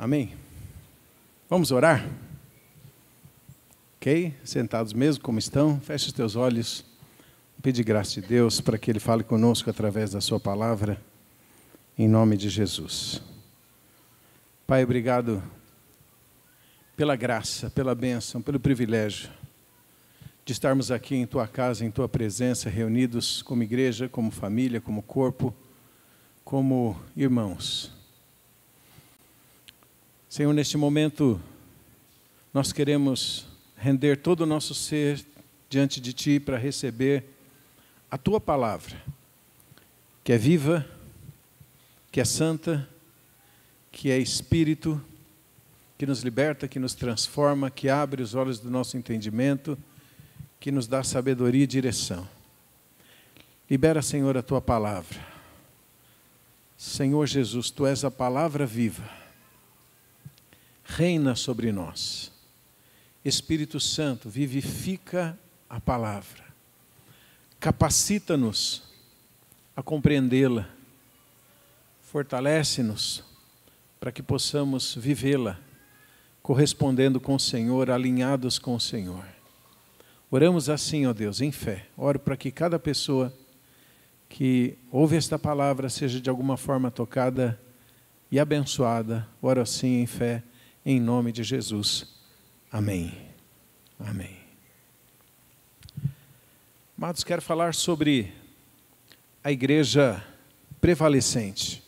Amém? Vamos orar? Ok? Sentados mesmo como estão, feche os teus olhos. Pede graça de Deus para que Ele fale conosco através da sua palavra, em nome de Jesus. Pai, obrigado pela graça, pela bênção, pelo privilégio de estarmos aqui em Tua casa, em Tua presença, reunidos como igreja, como família, como corpo, como irmãos. Senhor, neste momento, nós queremos render todo o nosso ser diante de Ti para receber a Tua palavra, que é viva, que é santa, que é Espírito, que nos liberta, que nos transforma, que abre os olhos do nosso entendimento, que nos dá sabedoria e direção. Libera, Senhor, a Tua palavra. Senhor Jesus, Tu és a palavra viva. Reina sobre nós. Espírito Santo, vivifica a palavra. Capacita-nos a compreendê-la. Fortalece-nos para que possamos vivê-la, correspondendo com o Senhor, alinhados com o Senhor. Oramos assim, ó Deus, em fé. Oro para que cada pessoa que ouve esta palavra seja de alguma forma tocada e abençoada. Oro assim em fé, em nome de Jesus. Amém. Amém. Amados, quero falar sobre a igreja prevalecente.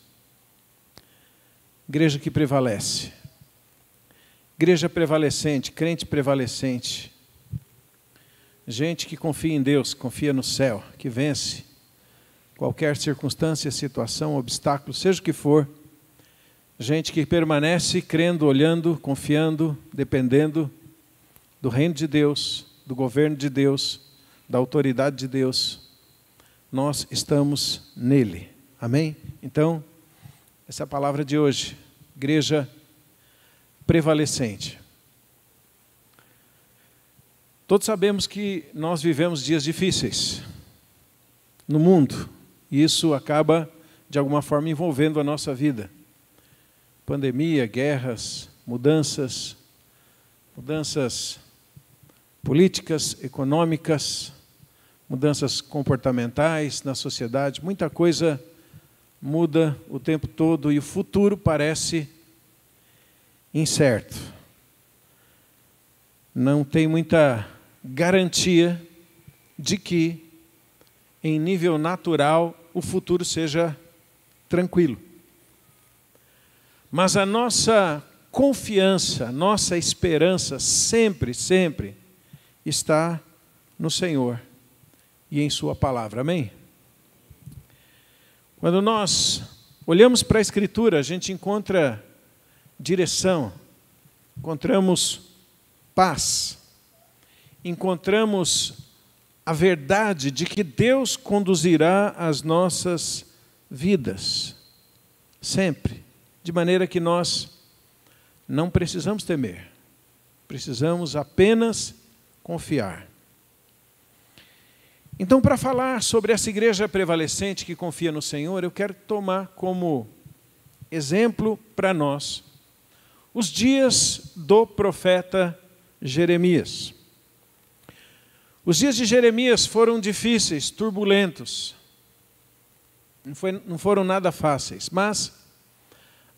Igreja que prevalece. Igreja prevalecente, crente prevalecente. Gente que confia em Deus, confia no céu, que vence qualquer circunstância, situação, obstáculo, seja o que for. Gente que permanece crendo, olhando, confiando, dependendo do reino de Deus, do governo de Deus, da autoridade de Deus. Nós estamos nele. Amém? Então, essa é a palavra de hoje. Igreja prevalecente. Todos sabemos que nós vivemos dias difíceis no mundo. E isso acaba, de alguma forma, envolvendo a nossa vida. Pandemia, guerras, mudanças políticas, econômicas, mudanças comportamentais na sociedade. Muita coisa muda o tempo todo e o futuro parece incerto. Não tem muita garantia de que, em nível natural, o futuro seja tranquilo. Mas a nossa confiança, nossa esperança sempre, sempre está no Senhor e em Sua palavra. Amém? Quando nós olhamos para a Escritura, a gente encontra direção, encontramos paz, encontramos a verdade de que Deus conduzirá as nossas vidas, sempre. De maneira que nós não precisamos temer, precisamos apenas confiar. Então, para falar sobre essa igreja prevalecente que confia no Senhor, eu quero tomar como exemplo para nós os dias do profeta Jeremias. Os dias de Jeremias foram difíceis, turbulentos, não foram nada fáceis, mas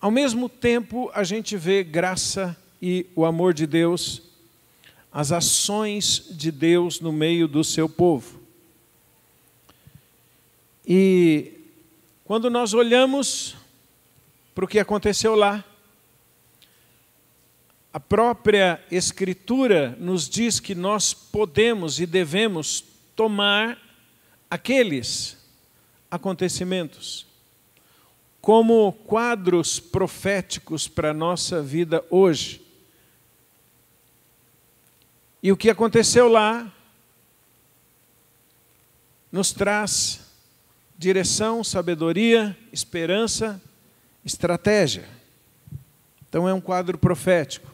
ao mesmo tempo, a gente vê graça e o amor de Deus, as ações de Deus no meio do seu povo. E quando nós olhamos para o que aconteceu lá, a própria Escritura nos diz que nós podemos e devemos tomar aqueles acontecimentos como quadros proféticos para a nossa vida hoje. E o que aconteceu lá nos traz direção, sabedoria, esperança, estratégia. Então é um quadro profético.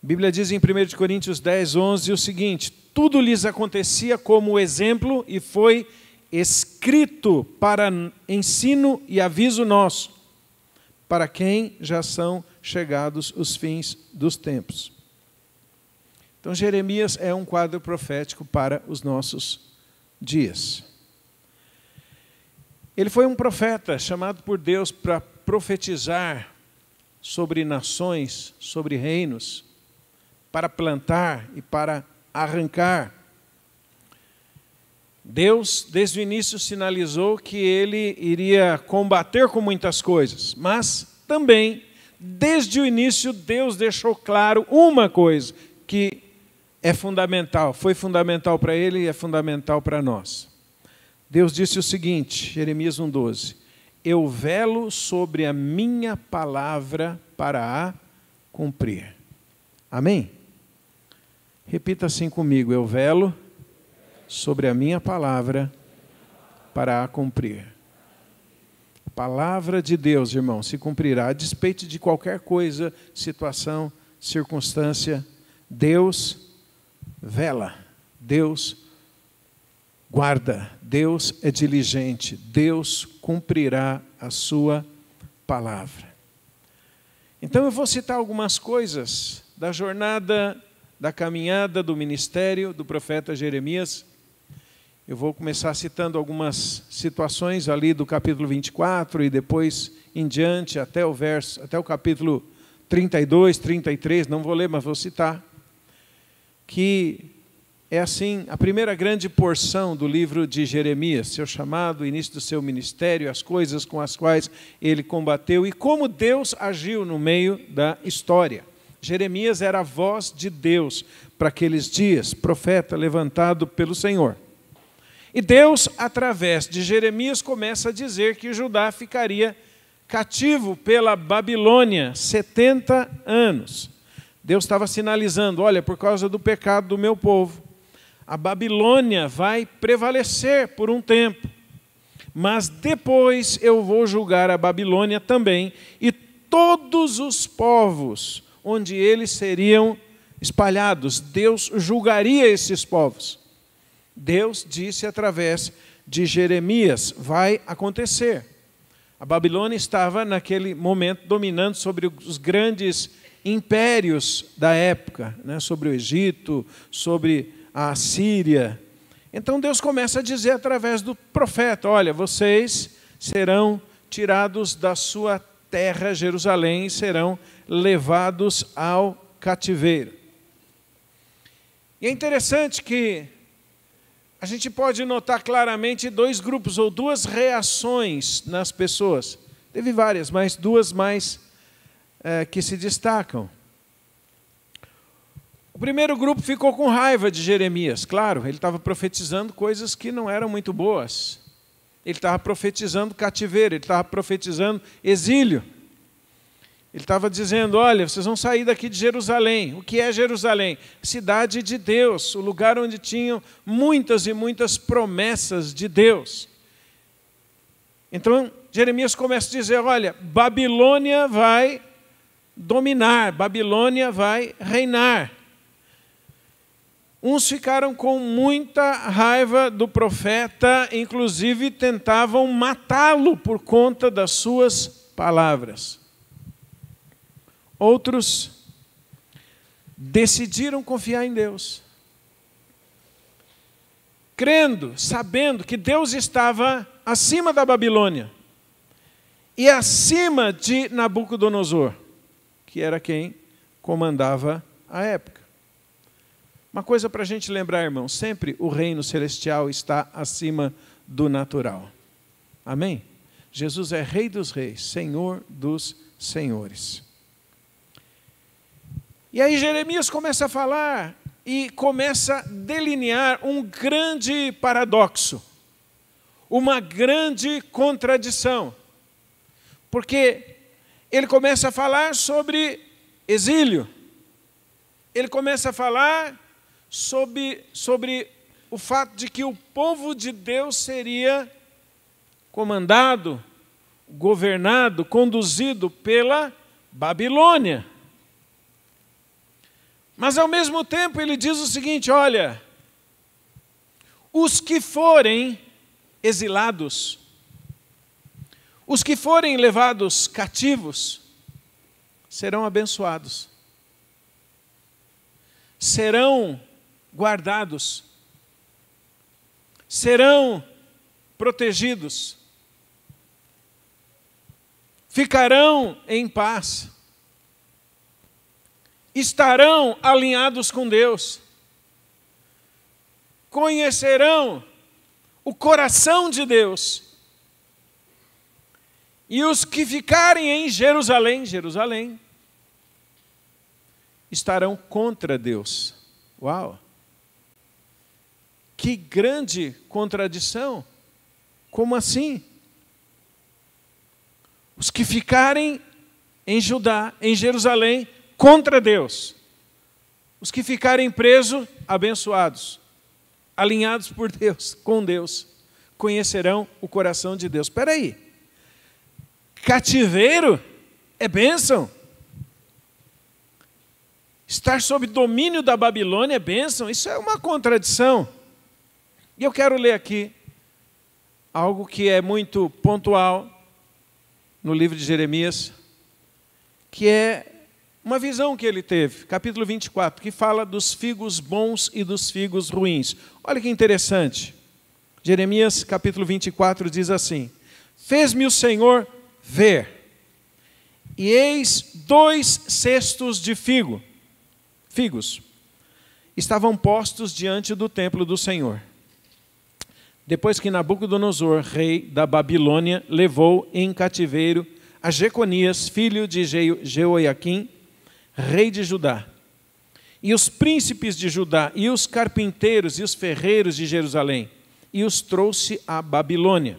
A Bíblia diz em 1 Coríntios 10, 11 o seguinte: tudo lhes acontecia como exemplo e foi escrito para ensino e aviso nosso, para quem já são chegados os fins dos tempos. Então, Jeremias é um quadro profético para os nossos dias. Ele foi um profeta chamado por Deus para profetizar sobre nações, sobre reinos, para plantar e para arrancar. Deus, desde o início, sinalizou que ele iria combater com muitas coisas, mas também, desde o início, Deus deixou claro uma coisa, que é fundamental, foi fundamental para ele e é fundamental para nós. Deus disse o seguinte, Jeremias 1,12: eu velo sobre a minha palavra para a cumprir. Amém? Repita assim comigo, eu velo sobre a minha palavra para a cumprir. A palavra de Deus, irmão, se cumprirá a despeito de qualquer coisa, situação, circunstância. Deus vela, Deus guarda, Deus é diligente, Deus cumprirá a sua palavra. Então eu vou citar algumas coisas da jornada, da caminhada do ministério do profeta Jeremias. Eu vou começar citando algumas situações ali do capítulo 24 e depois em diante até o capítulo 32, 33, não vou ler, mas vou citar, que é assim, a primeira grande porção do livro de Jeremias, seu chamado, o início do seu ministério, as coisas com as quais ele combateu e como Deus agiu no meio da história. Jeremias era a voz de Deus para aqueles dias, profeta levantado pelo Senhor. E Deus, através de Jeremias, começa a dizer que Judá ficaria cativo pela Babilônia 70 anos. Deus estava sinalizando, olha, por causa do pecado do meu povo, a Babilônia vai prevalecer por um tempo, mas depois eu vou julgar a Babilônia também e todos os povos onde eles seriam espalhados. Deus julgaria esses povos. Deus disse através de Jeremias, vai acontecer. A Babilônia estava naquele momento dominando sobre os grandes impérios da época, né? Sobre o Egito, sobre a Síria. Então Deus começa a dizer através do profeta, olha, vocês serão tirados da sua terra, Jerusalém, e serão levados ao cativeiro. E é interessante que a gente pode notar claramente dois grupos ou duas reações nas pessoas. Teve várias, mas duas mais que se destacam. O primeiro grupo ficou com raiva de Jeremias. Claro, ele estava profetizando coisas que não eram muito boas. Ele estava profetizando cativeiro, ele estava profetizando exílio. Ele estava dizendo, olha, vocês vão sair daqui de Jerusalém. O que é Jerusalém? Cidade de Deus, o lugar onde tinham muitas e muitas promessas de Deus. Então, Jeremias começa a dizer, olha, Babilônia vai dominar, Babilônia vai reinar. Uns ficaram com muita raiva do profeta, inclusive tentavam matá-lo por conta das suas palavras. Outros decidiram confiar em Deus, crendo, sabendo que Deus estava acima da Babilônia e acima de Nabucodonosor, que era quem comandava a época. Uma coisa para a gente lembrar, irmão, sempre o reino celestial está acima do natural. Amém? Jesus é Rei dos reis, Senhor dos senhores. E aí Jeremias começa a falar e começa a delinear um grande paradoxo, uma grande contradição. Porque ele começa a falar sobre exílio, ele começa a falar sobre o fato de que o povo de Deus seria comandado, governado, conduzido pela Babilônia. Mas ao mesmo tempo ele diz o seguinte, olha, os que forem exilados, Os que forem levados cativos serão abençoados, serão guardados, serão protegidos, ficarão em paz, estarão alinhados com Deus, conhecerão o coração de Deus. E os que ficarem em Jerusalém, estarão contra Deus. Uau! Que grande contradição! Como assim? Os que ficarem em Judá, em Jerusalém, contra Deus. Os que ficarem presos, abençoados, alinhados por Deus, com Deus, conhecerão o coração de Deus. Espera aí. Cativeiro é bênção. Estar sob domínio da Babilônia é bênção. Isso é uma contradição. E eu quero ler aqui algo que é muito pontual no livro de Jeremias, que é uma visão que ele teve, capítulo 24, que fala dos figos bons e dos figos ruins. Olha que interessante. Jeremias, capítulo 24, diz assim: fez-me o Senhor ver, e eis 2 cestos de figos, estavam postos diante do templo do Senhor. Depois que Nabucodonosor, rei da Babilônia, levou em cativeiro a Jeconias, filho de Jeoiaquim, rei de Judá, e os príncipes de Judá, e os carpinteiros e os ferreiros de Jerusalém, e os trouxe à Babilônia.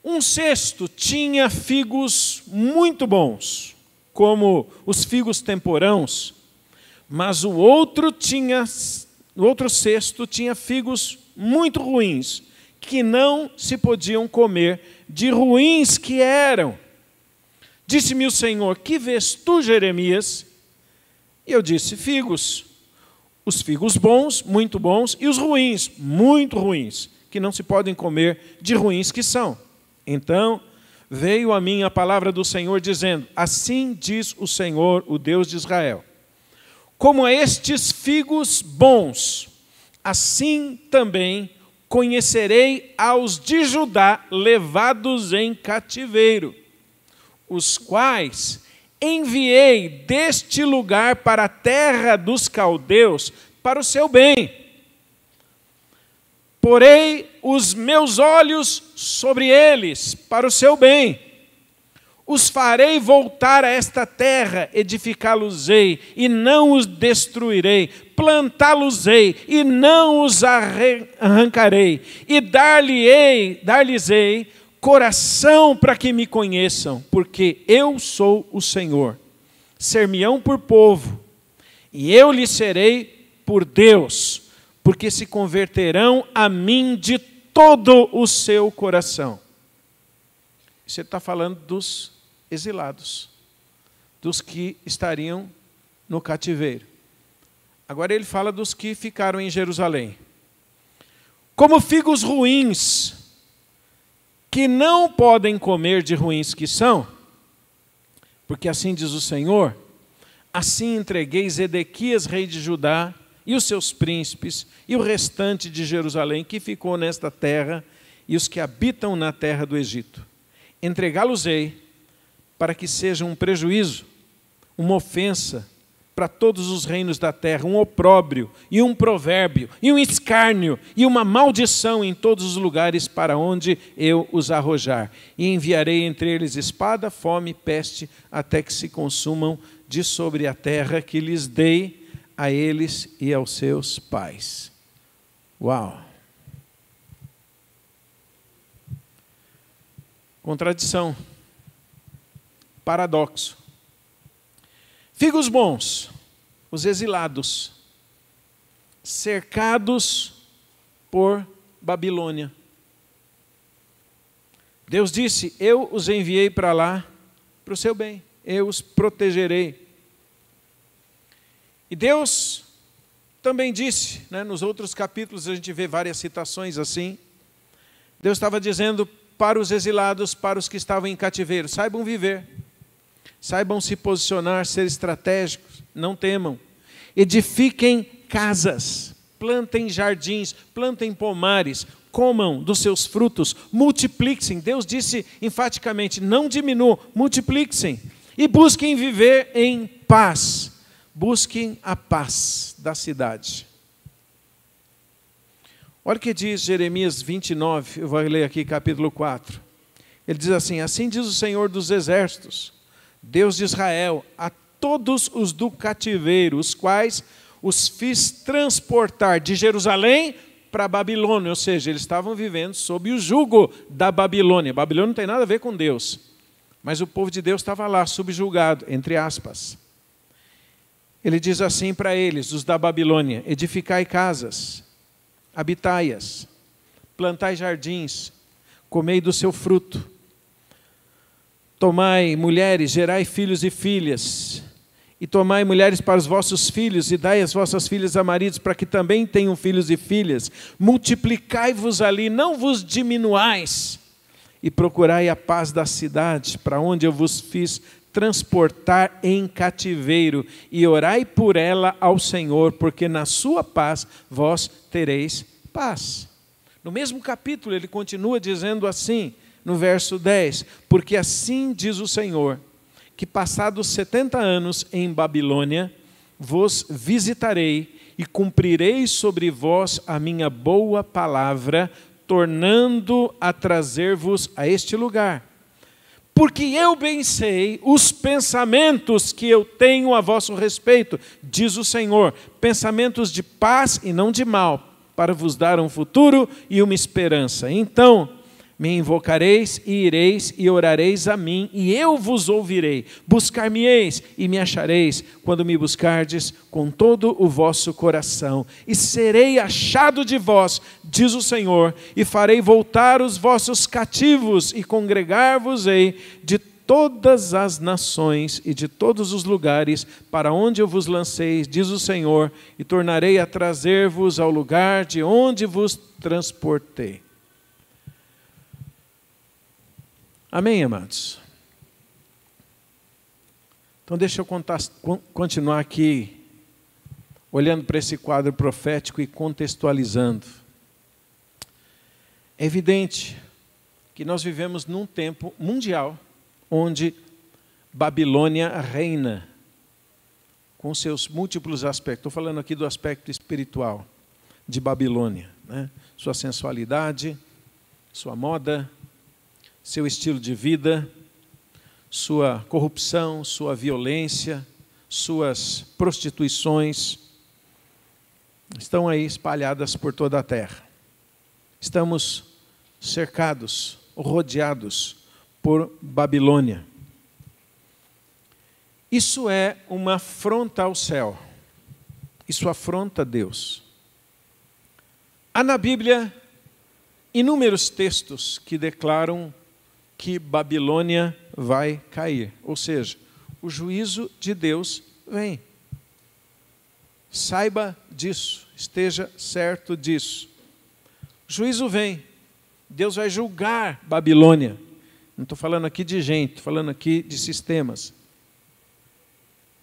Um cesto tinha figos muito bons, como os figos temporãos, mas o outro cesto tinha figos muito ruins, que não se podiam comer, de ruins que eram. Disse-me o Senhor: que vês tu, Jeremias? E eu disse: figos. Os figos bons, muito bons, e os ruins, muito ruins, que não se podem comer, de ruins que são. Então veio a mim a palavra do Senhor, dizendo: assim diz o Senhor, o Deus de Israel: como a estes figos bons, assim também conhecerei aos de Judá levados em cativeiro, os quais enviei deste lugar para a terra dos caldeus, para o seu bem. Porei os meus olhos sobre eles, para o seu bem. Os farei voltar a esta terra, edificá-los-ei, e não os destruirei. Plantá-los-ei, e não os arrancarei. E dar-lhes-ei coração para que me conheçam, porque eu sou o Senhor. Ser-me-ão por povo, e eu lhes serei por Deus, porque se converterão a mim de todo o seu coração. Você está falando dos exilados, dos que estariam no cativeiro. Agora ele fala dos que ficaram em Jerusalém. Como figos ruins, que não podem comer de ruins que são, porque assim diz o Senhor, assim entreguei Zedequias, rei de Judá, e os seus príncipes, e o restante de Jerusalém, que ficou nesta terra, e os que habitam na terra do Egito. Entregá-los-ei, para que seja um prejuízo, uma ofensa para todos os reinos da terra, um opróbrio, e um provérbio, e um escárnio, e uma maldição em todos os lugares para onde eu os arrojar. E enviarei entre eles espada, fome, peste, até que se consumam de sobre a terra que lhes dei a eles e aos seus pais. Uau! Contradição. Paradoxo. Figos bons, os exilados, cercados por Babilônia. Deus disse: eu os enviei para lá para o seu bem, eu os protegerei. E Deus também disse, nos outros capítulos a gente vê várias citações assim, Deus estava dizendo para os exilados, para os que estavam em cativeiro: saibam viver, saibam se posicionar, ser estratégicos, não temam. Edifiquem casas, plantem jardins, plantem pomares, comam dos seus frutos, multipliquem. Deus disse enfaticamente: não diminuam, multipliquem. E busquem viver em paz. Busquem a paz da cidade. Olha o que diz Jeremias 29, eu vou ler aqui capítulo 4. Ele diz assim: assim diz o Senhor dos Exércitos, Deus de Israel, a todos os do cativeiro, os quais os fiz transportar de Jerusalém para a Babilônia. Ou seja, eles estavam vivendo sob o jugo da Babilônia. Babilônia não tem nada a ver com Deus, mas o povo de Deus estava lá, subjugado, entre aspas. Ele diz assim para eles, os da Babilônia: edificai casas, habitai-as, plantai jardins, comei do seu fruto, tomai mulheres, gerai filhos e filhas, e tomai mulheres para os vossos filhos, e dai as vossas filhas a maridos, para que também tenham filhos e filhas. Multiplicai-vos ali, não vos diminuais, e procurai a paz da cidade, para onde eu vos fiz transportar em cativeiro, e orai por ela ao Senhor, porque na sua paz vós tereis paz. No mesmo capítulo ele continua dizendo assim, no verso 10, porque assim diz o Senhor, que passados 70 anos em Babilônia, vos visitarei e cumprirei sobre vós a minha boa palavra, tornando a trazer-vos a este lugar. Porque eu bem sei os pensamentos que eu tenho a vosso respeito, diz o Senhor, pensamentos de paz e não de mal, para vos dar um futuro e uma esperança. Então me invocareis e ireis e orareis a mim, e eu vos ouvirei. Buscar-me-eis e me achareis, quando me buscardes com todo o vosso coração. E serei achado de vós, diz o Senhor, e farei voltar os vossos cativos, e congregar-vos-ei de todas as nações e de todos os lugares para onde eu vos lancei, diz o Senhor, e tornarei a trazer-vos ao lugar de onde vos transportei. Amém, amados? Então deixa eu continuar aqui, olhando para esse quadro profético e contextualizando. É evidente que nós vivemos num tempo mundial, onde Babilônia reina, com seus múltiplos aspectos. Estou falando aqui do aspecto espiritual de Babilônia, né? Sua sensualidade, sua moda, seu estilo de vida, sua corrupção, sua violência, suas prostituições, estão aí espalhadas por toda a terra. Estamos cercados, rodeados por Babilônia. Isso é uma afronta ao céu. Isso afronta Deus. Há na Bíblia inúmeros textos que declaram que Babilônia vai cair. Ou seja, o juízo de Deus vem. Saiba disso, esteja certo disso. O juízo vem. Deus vai julgar Babilônia. Não estou falando aqui de gente, estou falando aqui de sistemas.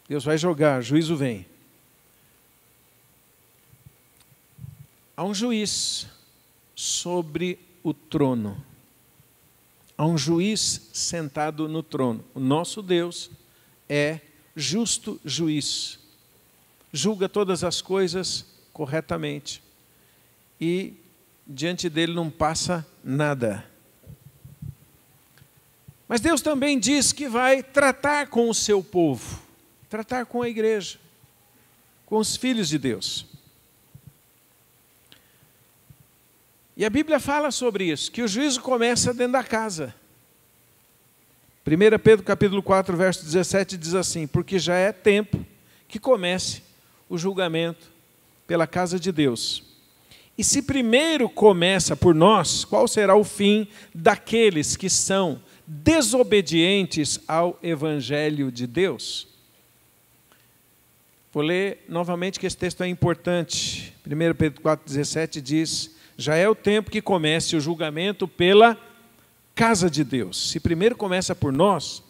Deus vai julgar, juízo vem. Há um juiz sobre o trono. Há um juiz sentado no trono. O nosso Deus é justo juiz. Julga todas as coisas corretamente. E diante dele não passa nada. Mas Deus também diz que vai tratar com o seu povo. Tratar com a igreja. Com os filhos de Deus. E a Bíblia fala sobre isso, que o juízo começa dentro da casa. 1 Pedro capítulo 4, verso 17 diz assim, porque já é tempo que comece o julgamento pela casa de Deus. E se primeiro começa por nós, qual será o fim daqueles que são desobedientes ao Evangelho de Deus? Vou ler novamente que esse texto é importante. 1 Pedro 4, 17 diz, já é o tempo que comece o julgamento pela casa de Deus. Se primeiro começa por nós,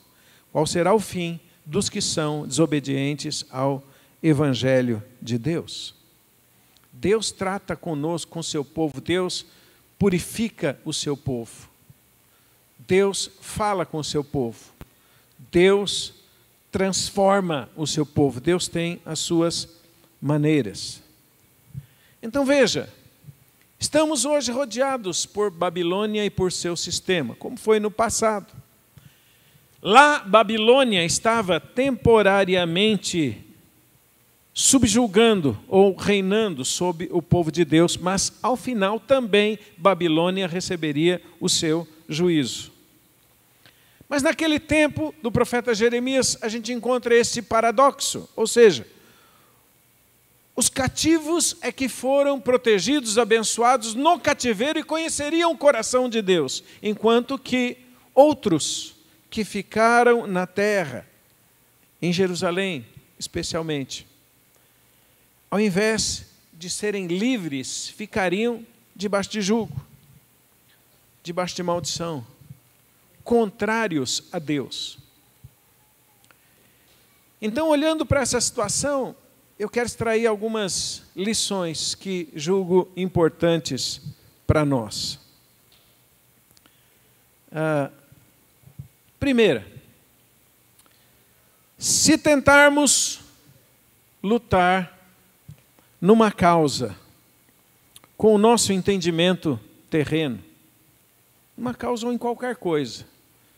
qual será o fim dos que são desobedientes ao Evangelho de Deus? Deus trata conosco, com o seu povo, Deus purifica o seu povo. Deus fala com o seu povo. Deus transforma o seu povo. Deus tem as suas maneiras. Então veja, estamos hoje rodeados por Babilônia e por seu sistema, como foi no passado. Lá, Babilônia estava temporariamente subjugando ou reinando sobre o povo de Deus, mas ao final também Babilônia receberia o seu juízo. Mas naquele tempo do profeta Jeremias, a gente encontra esse paradoxo, ou seja, os cativos é que foram protegidos, abençoados no cativeiro e conheceriam o coração de Deus, enquanto que outros que ficaram na terra, em Jerusalém especialmente, ao invés de serem livres, ficariam debaixo de jugo, debaixo de maldição, contrários a Deus. Então, olhando para essa situação, eu quero extrair algumas lições que julgo importantes para nós. Primeira, se tentarmos lutar numa causa com o nosso entendimento terreno, numa causa ou em qualquer coisa,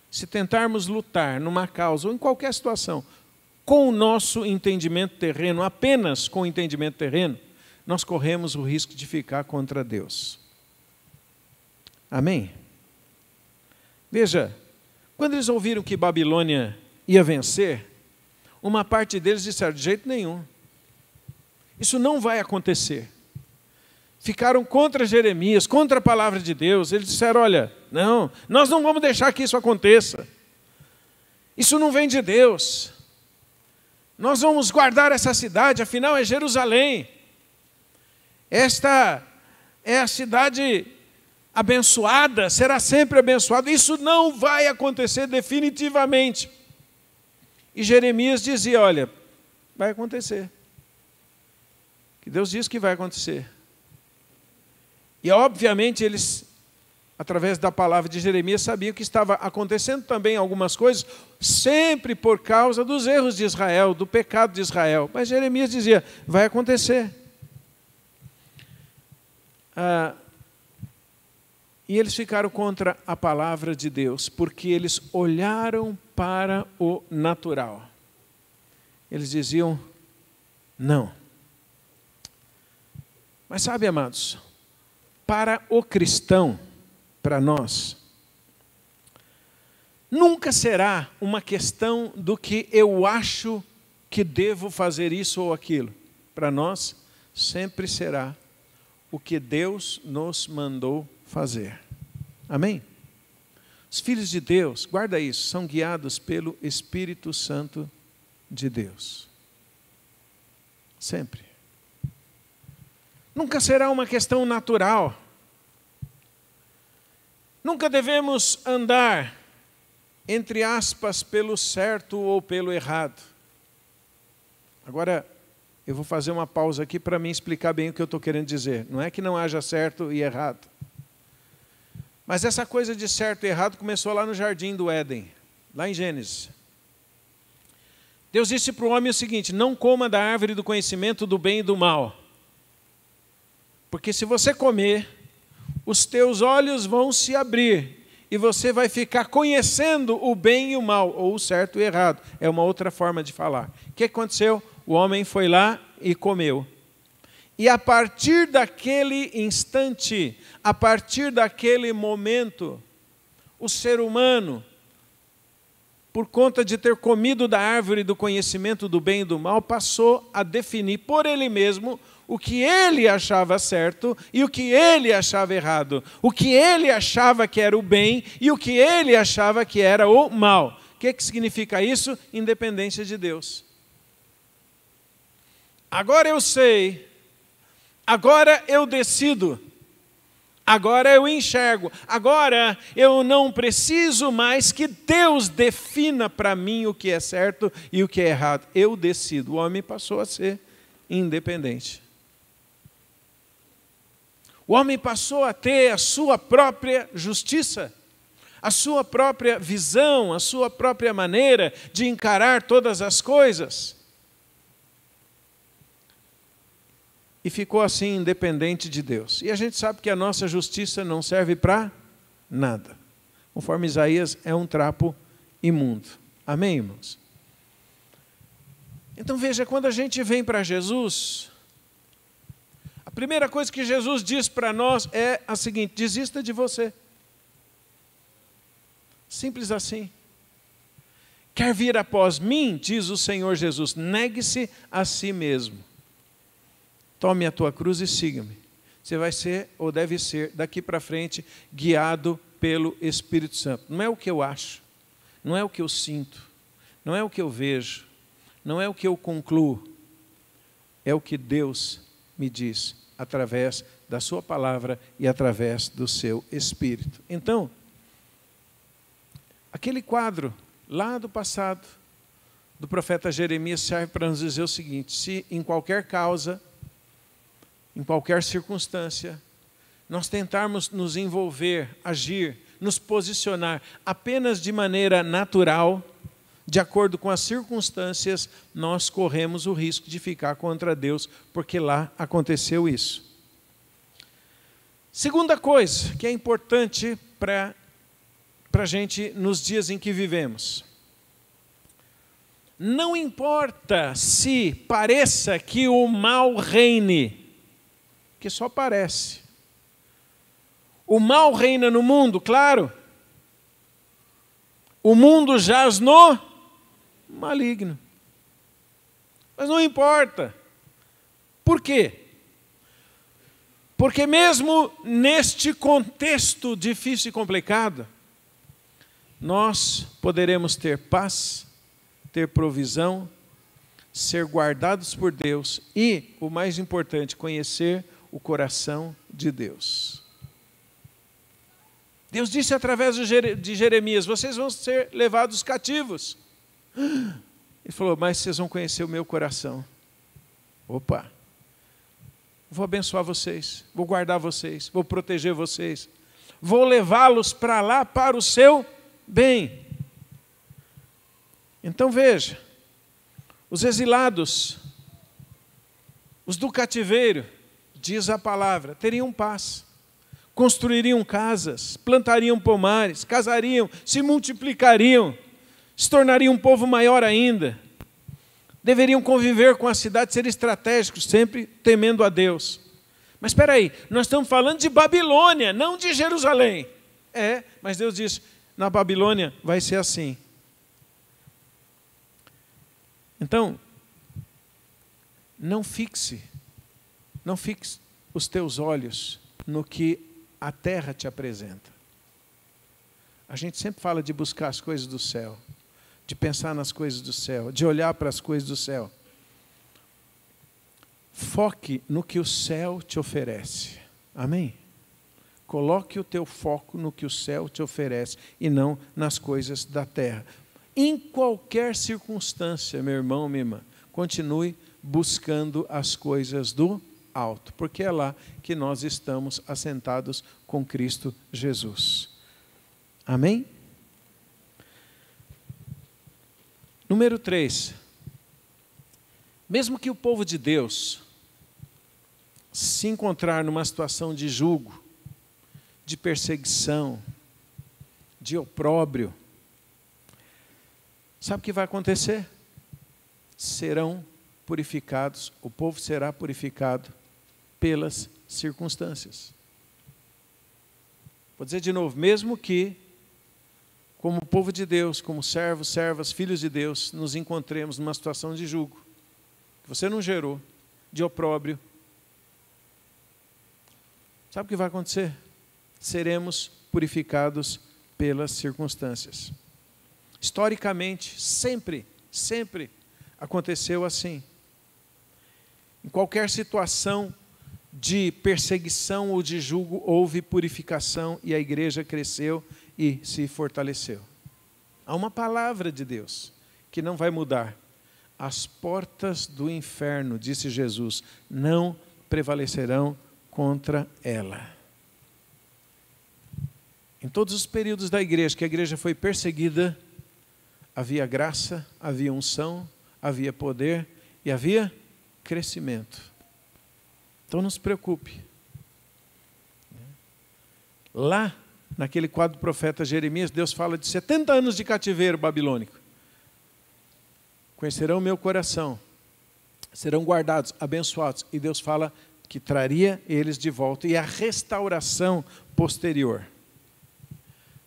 se tentarmos lutar numa causa ou em qualquer situação, com o nosso entendimento terreno, apenas com o entendimento terreno, nós corremos o risco de ficar contra Deus. Amém? Veja, quando eles ouviram que Babilônia ia vencer, uma parte deles disseram, de jeito nenhum, isso não vai acontecer. Ficaram contra Jeremias, contra a palavra de Deus. Eles disseram, olha, não, nós não vamos deixar que isso aconteça. Isso não vem de Deus. Nós vamos guardar essa cidade, afinal é Jerusalém. Esta é a cidade abençoada, será sempre abençoada. Isso não vai acontecer definitivamente. E Jeremias dizia, olha, vai acontecer. Que Deus diz que vai acontecer. E obviamente eles, através da palavra de Jeremias, sabiam que estava acontecendo também algumas coisas, sempre por causa dos erros de Israel, do pecado de Israel. Mas Jeremias dizia, vai acontecer. E eles ficaram contra a palavra de Deus, porque eles olharam para o natural. Eles diziam, não. Mas sabe, amados, para o cristão, para nós, nunca será uma questão do que eu acho que devo fazer isso ou aquilo. Para nós, sempre será o que Deus nos mandou fazer. Amém? Os filhos de Deus, guarda isso, são guiados pelo Espírito Santo de Deus. Sempre. Nunca será uma questão natural. Nunca devemos andar, entre aspas, pelo certo ou pelo errado. Agora, eu vou fazer uma pausa aqui para me explicar bem o que eu estou querendo dizer. Não é que não haja certo e errado. Mas essa coisa de certo e errado começou lá no Jardim do Éden, lá em Gênesis. Deus disse para o homem o seguinte, não coma da árvore do conhecimento do bem e do mal. Porque se você comer, os teus olhos vão se abrir e você vai ficar conhecendo o bem e o mal, ou o certo e o errado. É uma outra forma de falar. O que aconteceu? O homem foi lá e comeu. E a partir daquele instante, a partir daquele momento, o ser humano, por conta de ter comido da árvore do conhecimento do bem e do mal, passou a definir por ele mesmo o que ele achava certo e o que ele achava errado. O que ele achava que era o bem e o que ele achava que era o mal. O que significa isso? Independência de Deus. Agora eu sei, agora eu decido, Agora eu enxergo. Agora eu não preciso mais que Deus defina para mim o que é certo e o que é errado. Eu decido. O homem passou a ser independente. O homem passou a ter a sua própria justiça, a sua própria visão, a sua própria maneira de encarar todas as coisas. E ficou assim independente de Deus. E a gente sabe que a nossa justiça não serve para nada. Conforme Isaías, é um trapo imundo. Amém, irmãos? Então veja, quando a gente vem para Jesus, a primeira coisa que Jesus diz para nós é a seguinte: desista de você. Simples assim. Quer vir após mim, diz o Senhor Jesus, negue-se a si mesmo. Tome a tua cruz e siga-me. Você vai ser, ou deve ser, daqui para frente, guiado pelo Espírito Santo. Não é o que eu acho, não é o que eu sinto, não é o que eu vejo, não é o que eu concluo. É o que Deus me diz, através da sua palavra e através do seu Espírito. Então, aquele quadro lá do passado, do profeta Jeremias, serve para nos dizer o seguinte: se em qualquer causa, em qualquer circunstância, nós tentarmos nos envolver, agir, nos posicionar apenas de maneira natural, de acordo com as circunstâncias, nós corremos o risco de ficar contra Deus, porque lá aconteceu isso. Segunda coisa que é importante para a gente nos dias em que vivemos: não importa se pareça que o mal reine, que só parece. O mal reina no mundo, claro. O mundo jaz no maligno. Mas não importa. Por quê? Porque mesmo neste contexto difícil e complicado, nós poderemos ter paz, ter provisão, ser guardados por Deus e, o mais importante, conhecer o coração de Deus. Deus disse através de Jeremias: vocês vão ser levados cativos. Ele falou: mas vocês vão conhecer o meu coração. Opa! Vou abençoar vocês, vou guardar vocês, vou proteger vocês, vou levá-los para lá para o seu bem. Então veja, os exilados, os do cativeiro, diz a palavra, teriam paz, construiriam casas, plantariam pomares, casariam, se multiplicariam, se tornariam um povo maior ainda, deveriam conviver com a cidade, ser estratégicos, sempre temendo a Deus. Mas espera aí, nós estamos falando de Babilônia, não de Jerusalém. Mas Deus diz, na Babilônia vai ser assim. Então, não fixe os teus olhos no que a terra te apresenta. A gente sempre fala de buscar as coisas do céu, de pensar nas coisas do céu, de olhar para as coisas do céu. Foque no que o céu te oferece. Amém? Coloque o teu foco no que o céu te oferece e não nas coisas da terra. Em qualquer circunstância, meu irmão, minha irmã, continue buscando as coisas do alto, porque é lá que nós estamos assentados com Cristo Jesus. Amém? Número 3. Mesmo que o povo de Deus se encontrar numa situação de jugo, de perseguição, de opróbrio, sabe o que vai acontecer? Serão purificados, o povo será purificado pelas circunstâncias. Vou dizer de novo, mesmo que, como povo de Deus, como servos, servas, filhos de Deus, nos encontremos numa situação de jugo, que você não gerou, de opróbrio, sabe o que vai acontecer? Seremos purificados pelas circunstâncias. Historicamente, sempre aconteceu assim. Em qualquer situação de perseguição ou de jugo, houve purificação e a igreja cresceu e se fortaleceu. Há uma palavra de Deus que não vai mudar. As portas do inferno, disse Jesus, não prevalecerão contra ela. Em todos os períodos da igreja, que a igreja foi perseguida, havia graça, havia unção, havia poder e havia crescimento. Então não se preocupe. Lá, naquele quadro do profeta Jeremias, Deus fala de 70 anos de cativeiro babilônico. Conhecerão o meu coração, serão guardados, abençoados. E Deus fala que traria eles de volta. E a restauração posterior.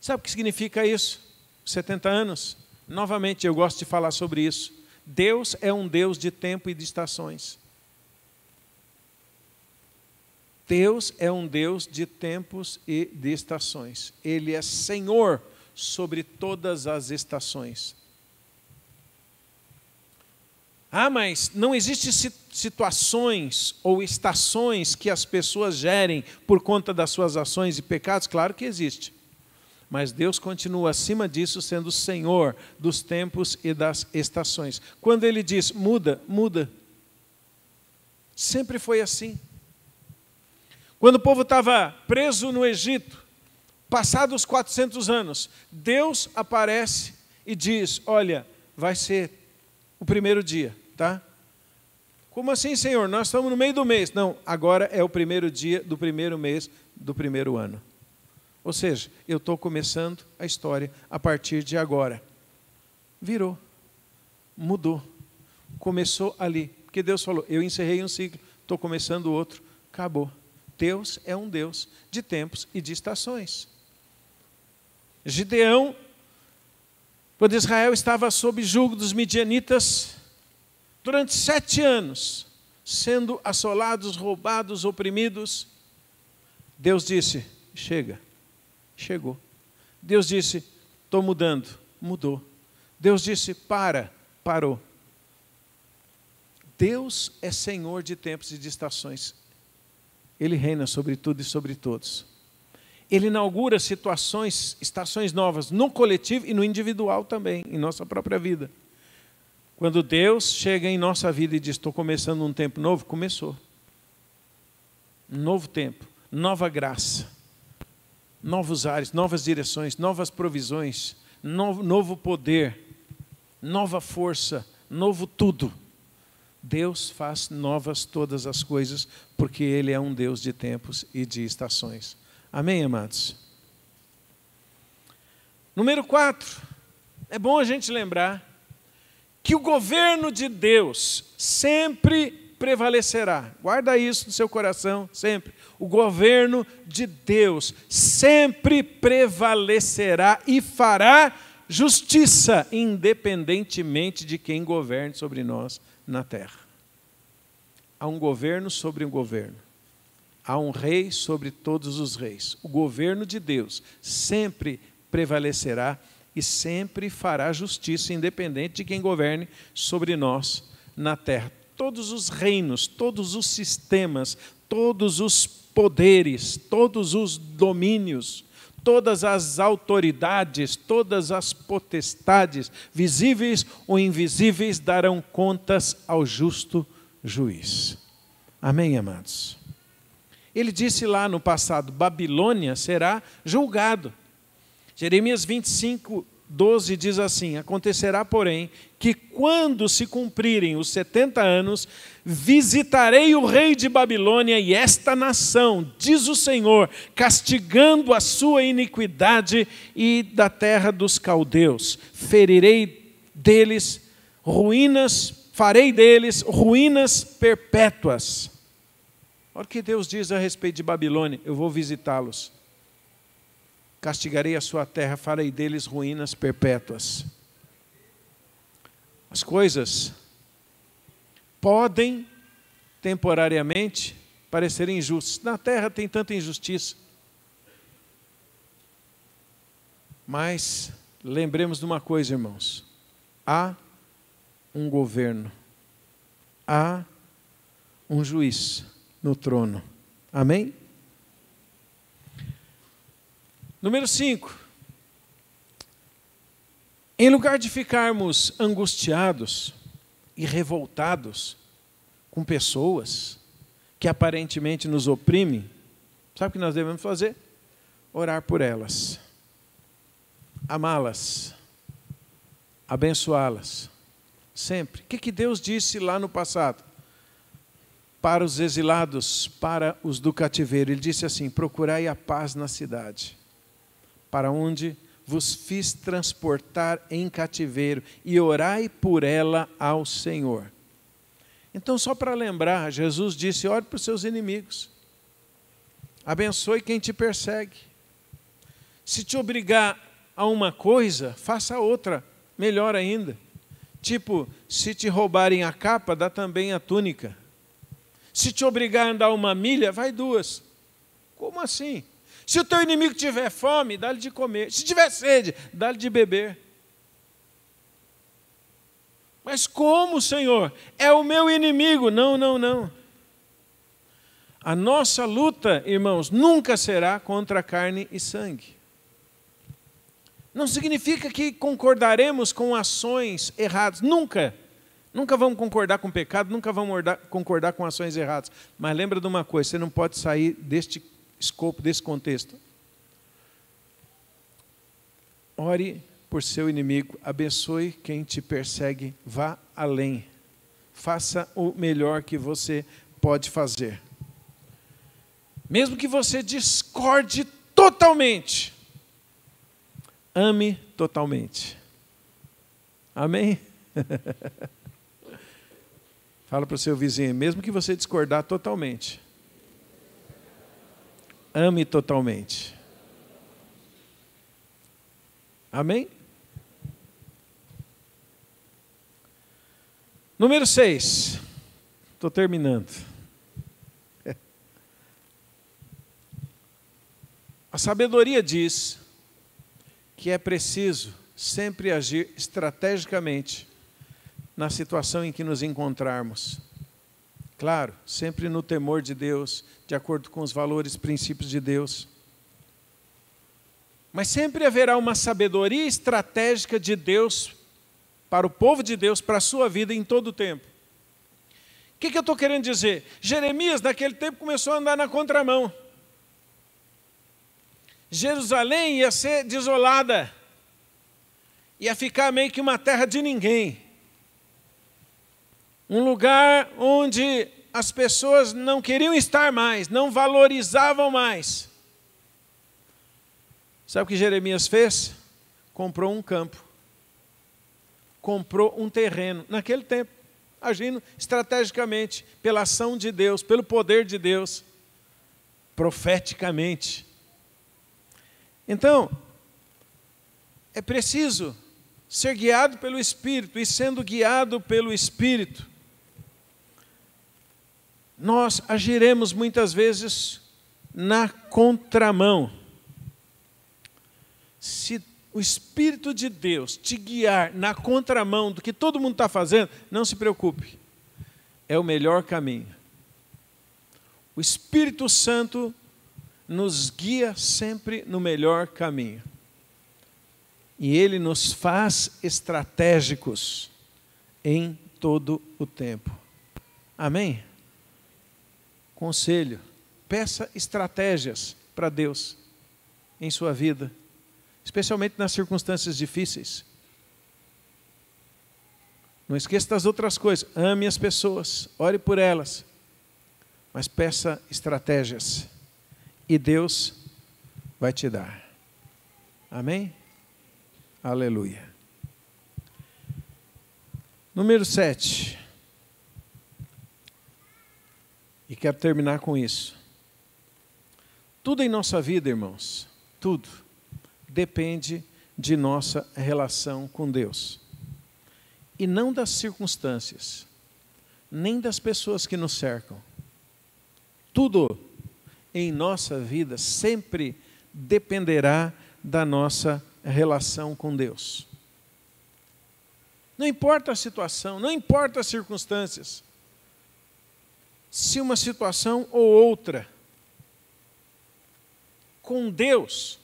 Sabe o que significa isso? 70 anos? Novamente, eu gosto de falar sobre isso. Deus é um Deus de tempo e de estações. Deus é um Deus de tempos e de estações. Ele é Senhor sobre todas as estações. Ah, mas não existem situações ou estações que as pessoas gerem por conta das suas ações e pecados? Claro que existe. Mas Deus continua acima disso sendo o Senhor dos tempos e das estações. Quando Ele diz muda, muda. Sempre foi assim. Quando o povo estava preso no Egito, passados 400 anos, Deus aparece e diz, olha, vai ser o primeiro dia, tá? Como assim, Senhor? Nós estamos no meio do mês. Não, agora é o primeiro dia do primeiro mês do primeiro ano. Ou seja, eu estou começando a história a partir de agora. Virou, mudou, começou ali. Porque Deus falou, eu encerrei um ciclo, estou começando outro, acabou. Deus é um Deus de tempos e de estações. Gideão, quando Israel estava sob jugo dos midianitas, durante 7 anos, sendo assolados, roubados, oprimidos, Deus disse, chega. Chegou. Deus disse, estou mudando. Mudou. Deus disse, parou. Deus é Senhor de tempos e de estações. Ele reina sobre tudo e sobre todos. Ele inaugura estações novas no coletivo e no individual também, em nossa própria vida. Quando Deus chega em nossa vida e diz, estou começando um tempo novo, começou. Um novo tempo, nova graça. Novos ares, novas direções, novas provisões, novo poder, nova força, novo tudo. Deus faz novas todas as coisas, porque Ele é um Deus de tempos e de estações. Amém, amados? Número 4, é bom a gente lembrar que o governo de Deus sempre prevalecerá. Guarda isso no seu coração, sempre. O governo de Deus sempre prevalecerá e fará justiça, independentemente de quem governe sobre nós na terra. Há um governo sobre um governo. Há um rei sobre todos os reis. O governo de Deus sempre prevalecerá e sempre fará justiça, independente de quem governe sobre nós na terra. Todos os reinos, todos os sistemas, todos os poderes, todos os domínios, todas as autoridades, todas as potestades, visíveis ou invisíveis, darão contas ao justo juiz. Amém, amados? Ele disse lá no passado, Babilônia será julgado. Jeremias 25:12 diz assim, acontecerá, porém, que quando se cumprirem os 70 anos, visitarei o rei de Babilônia e esta nação, diz o Senhor, castigando a sua iniquidade e da terra dos caldeus. Farei deles ruínas perpétuas. Olha o que Deus diz a respeito de Babilônia, eu vou visitá-los. Castigarei a sua terra, farei deles ruínas perpétuas. As coisas podem, temporariamente, parecerem injustas. Na terra tem tanta injustiça. Mas, lembremos de uma coisa, irmãos. Há um governo. Há um juiz no trono. Amém? Número 5. Em lugar de ficarmos angustiados e revoltados com pessoas que aparentemente nos oprimem, sabe o que nós devemos fazer? Orar por elas, amá-las, abençoá-las, sempre. O que Deus disse lá no passado? Para os exilados, para os do cativeiro, Ele disse assim: procurai a paz na cidade, para onde vos fiz transportar em cativeiro, e orai por ela ao Senhor. Então, só para lembrar, Jesus disse: ore para os seus inimigos, abençoe quem te persegue. Se te obrigar a uma coisa, faça outra, melhor ainda. Tipo, se te roubarem a capa, dá também a túnica. Se te obrigar a andar 1 milha, vai 2. Como assim? Se o teu inimigo tiver fome, dá-lhe de comer. Se tiver sede, dá-lhe de beber. Mas como, Senhor? É o meu inimigo. Não, não, não. A nossa luta, irmãos, nunca será contra carne e sangue. Não significa que concordaremos com ações erradas. Nunca. Nunca vamos concordar com pecado, nunca vamos concordar com ações erradas. Mas lembra de uma coisa, você não pode sair deste escopo, desse contexto. Ore por seu inimigo, abençoe quem te persegue, vá além. Faça o melhor que você pode fazer. Mesmo que você discorde totalmente, ame totalmente. Amém? Fala para o seu vizinho, mesmo que você discordar totalmente, ame totalmente. Amém? Número 6. Estou terminando. A sabedoria diz que é preciso sempre agir estrategicamente na situação em que nos encontrarmos. Claro, sempre no temor de Deus, de acordo com os valores e princípios de Deus. Mas sempre haverá uma sabedoria estratégica de Deus para o povo de Deus, para a sua vida em todo o tempo. O que eu estou querendo dizer? Jeremias, naquele tempo, começou a andar na contramão. Jerusalém ia ser desolada, ia ficar meio que uma terra de ninguém. Um lugar onde as pessoas não queriam estar mais, não valorizavam mais. Sabe o que Jeremias fez? Comprou um campo, comprou um terreno, naquele tempo, agindo estrategicamente, pela ação de Deus, pelo poder de Deus, profeticamente. Então, é preciso ser guiado pelo Espírito, e sendo guiado pelo Espírito, nós agiremos muitas vezes na contramão. Se o Espírito de Deus te guiar na contramão do que todo mundo está fazendo, não se preocupe, é o melhor caminho. O Espírito Santo nos guia sempre no melhor caminho. E Ele nos faz estratégicos em todo o tempo. Amém? Conselho, peça estratégias para Deus em sua vida, especialmente nas circunstâncias difíceis. Não esqueça das outras coisas, ame as pessoas, ore por elas, mas peça estratégias, e Deus vai te dar. Amém? Aleluia. Número 7. E quero terminar com isso. Tudo em nossa vida, irmãos, tudo, depende de nossa relação com Deus. E não das circunstâncias, nem das pessoas que nos cercam. Tudo em nossa vida sempre dependerá da nossa relação com Deus. Não importa a situação, não importa as circunstâncias. Se uma situação ou outra com Deus,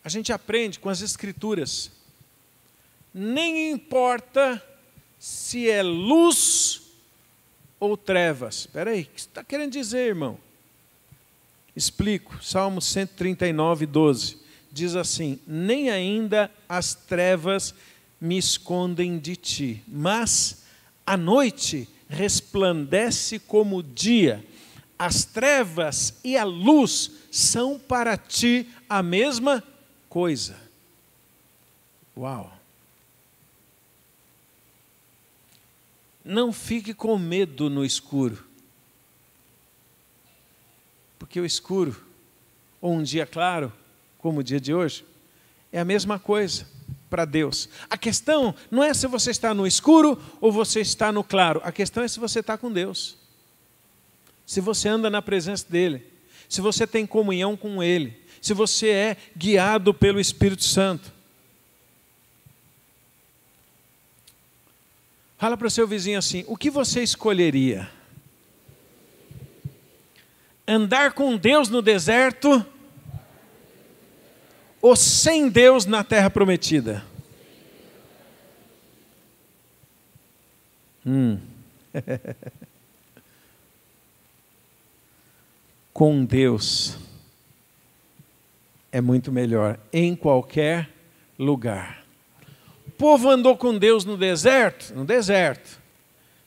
a gente aprende com as Escrituras, nem importa se é luz ou trevas. Espera aí, o que você está querendo dizer, irmão? Explico, Salmo 139, 12, diz assim: nem ainda as trevas me escondem de ti, mas a noite resplandece como o dia, as trevas e a luz são para ti a mesma coisa. Uau! Não fique com medo no escuro, porque o escuro, ou um dia claro, como o dia de hoje, é a mesma coisa para Deus. A questão não é se você está no escuro ou você está no claro, a questão é se você está com Deus, se você anda na presença dEle, se você tem comunhão com Ele, se você é guiado pelo Espírito Santo. Fala para o seu vizinho assim: o que você escolheria? Andar com Deus no deserto ou sem Deus na terra prometida? Com Deus é muito melhor em qualquer lugar. O povo andou com Deus no deserto,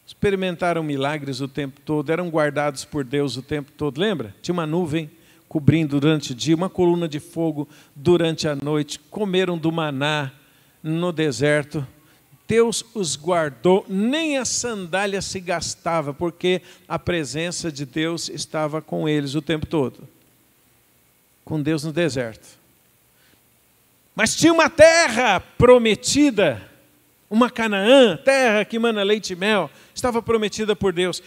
experimentaram milagres o tempo todo, eram guardados por Deus o tempo todo, lembra? Tinha uma nuvem cobrindo durante o dia, uma coluna de fogo durante a noite, comeram do maná no deserto, Deus os guardou, nem a sandália se gastava, porque a presença de Deus estava com eles o tempo todo, com Deus no deserto. Mas tinha uma terra prometida, uma Canaã, terra que mana leite e mel, estava prometida por Deus.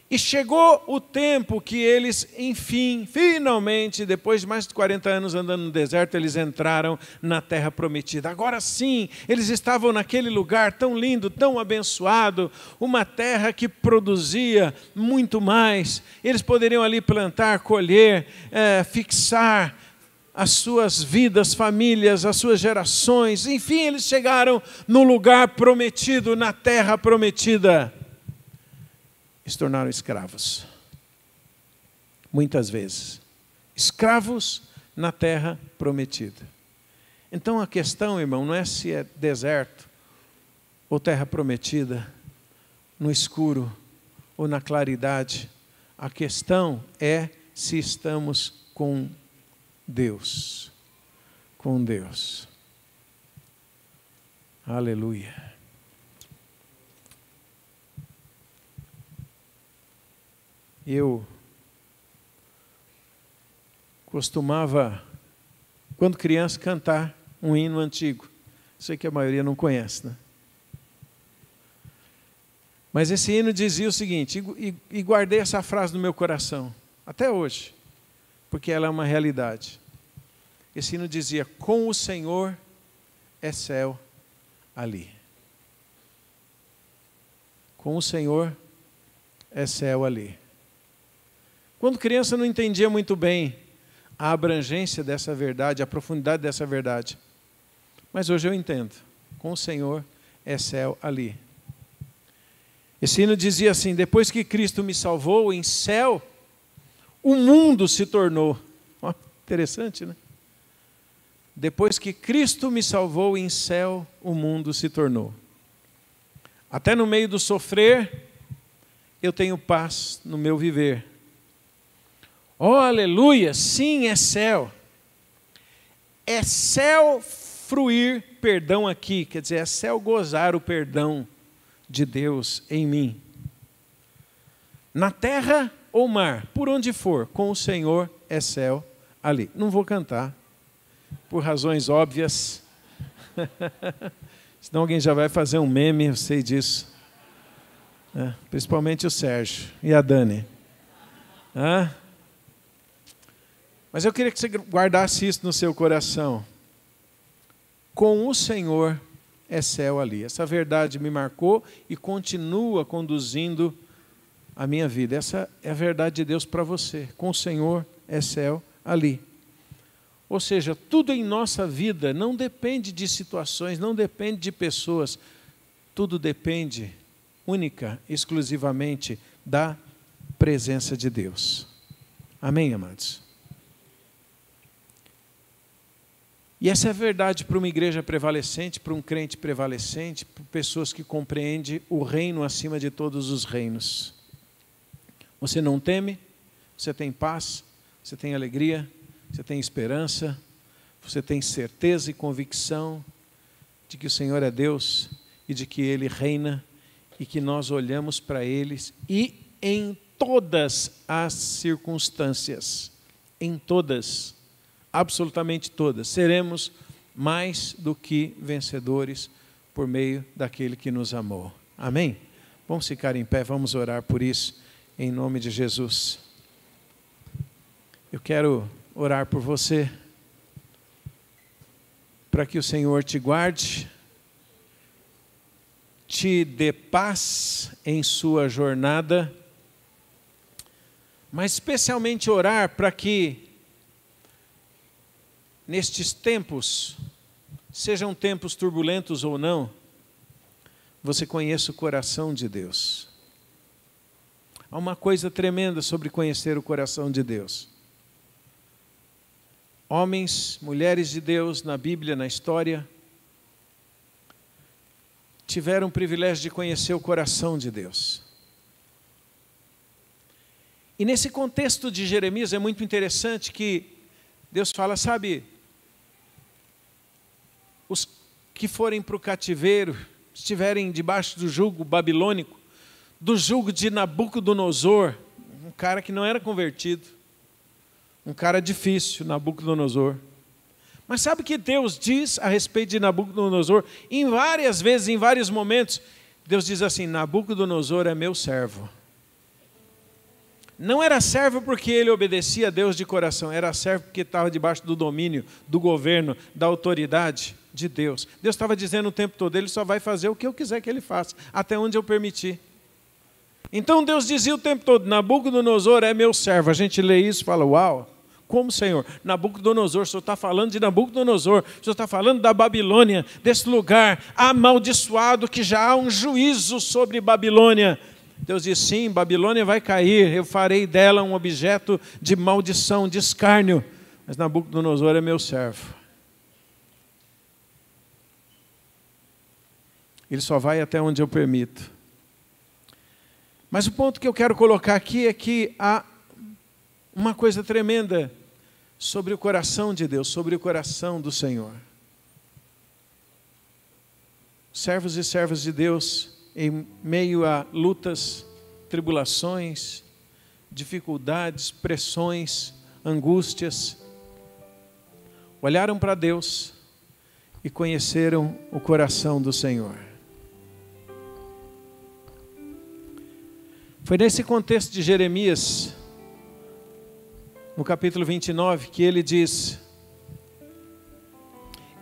E chegou o tempo que eles, enfim, finalmente, depois de mais de 40 anos andando no deserto, eles entraram na terra prometida. Agora sim, eles estavam naquele lugar tão lindo, tão abençoado, uma terra que produzia muito mais. Eles poderiam ali plantar, colher, fixar as suas vidas, famílias, as suas gerações. Enfim, eles chegaram no lugar prometido, na terra prometida. E se tornaram escravos. Muitas vezes. Escravos na terra prometida. Então a questão, irmão, não é se é deserto ou terra prometida, no escuro ou na claridade. A questão é se estamos com Deus. Com Deus. Aleluia. Eu costumava, quando criança, cantar um hino antigo. Sei que a maioria não conhece, né? Mas esse hino dizia o seguinte, e guardei essa frase no meu coração, até hoje, porque ela é uma realidade. Esse hino dizia: com o Senhor é céu ali. Com o Senhor é céu ali. Quando criança não entendia muito bem a abrangência dessa verdade, a profundidade dessa verdade. Mas hoje eu entendo. Com o Senhor é céu ali. Esse hino dizia assim: depois que Cristo me salvou, em céu, o mundo se tornou. Ó, interessante, né? Depois que Cristo me salvou, em céu, o mundo se tornou. Até no meio do sofrer, eu tenho paz no meu viver. Oh, aleluia, sim, é céu. É céu fruir perdão aqui, quer dizer, é céu gozar o perdão de Deus em mim. Na terra ou mar, por onde for, com o Senhor é céu ali. Não vou cantar, por razões óbvias. Senão alguém já vai fazer um meme, eu sei disso. Principalmente o Sérgio e a Dani. Mas eu queria que você guardasse isso no seu coração. Com o Senhor é céu ali. Essa verdade me marcou e continua conduzindo a minha vida. Essa é a verdade de Deus para você. Com o Senhor é céu ali. Ou seja, tudo em nossa vida não depende de situações, não depende de pessoas. Tudo depende, única, exclusivamente, da presença de Deus. Amém, amados? E essa é a verdade para uma igreja prevalecente, para um crente prevalecente, para pessoas que compreendem o reino acima de todos os reinos. Você não teme, você tem paz, você tem alegria, você tem esperança, você tem certeza e convicção de que o Senhor é Deus e de que Ele reina e que nós olhamos para Ele e em todas as circunstâncias, em todas, absolutamente todas, seremos mais do que vencedores por meio daquele que nos amou. Amém? Vamos ficar em pé, vamos orar por isso, em nome de Jesus. Eu quero orar por você, para que o Senhor te guarde, te dê paz em sua jornada, mas especialmente orar para que nestes tempos, sejam tempos turbulentos ou não, você conheça o coração de Deus. Há uma coisa tremenda sobre conhecer o coração de Deus. Homens, mulheres de Deus na Bíblia, na história, tiveram o privilégio de conhecer o coração de Deus. E nesse contexto de Jeremias é muito interessante que Deus fala, sabe, os que forem para o cativeiro, estiverem debaixo do jugo babilônico, do jugo de Nabucodonosor, um cara que não era convertido, um cara difícil, Nabucodonosor. Mas sabe o que Deus diz a respeito de Nabucodonosor? Em várias vezes, em vários momentos, Deus diz assim, Nabucodonosor é meu servo. Não era servo porque ele obedecia a Deus de coração, era servo porque estava debaixo do domínio, do governo, da autoridade de Deus. Deus estava dizendo o tempo todo, ele só vai fazer o que eu quiser que ele faça, até onde eu permitir. Então Deus dizia o tempo todo, Nabucodonosor é meu servo. A gente lê isso e fala, uau, como Senhor? Nabucodonosor, o Senhor está falando de Nabucodonosor, o Senhor está falando da Babilônia, desse lugar amaldiçoado que já há um juízo sobre Babilônia. Deus diz, sim, Babilônia vai cair, eu farei dela um objeto de maldição, de escárnio, mas Nabucodonosor é meu servo. Ele só vai até onde eu permito. Mas o ponto que eu quero colocar aqui é que há uma coisa tremenda sobre o coração de Deus, sobre o coração do Senhor. Servos e servas de Deus, em meio a lutas, tribulações, dificuldades, pressões, angústias, olharam para Deus e conheceram o coração do Senhor. Foi nesse contexto de Jeremias, no capítulo 29, que ele diz,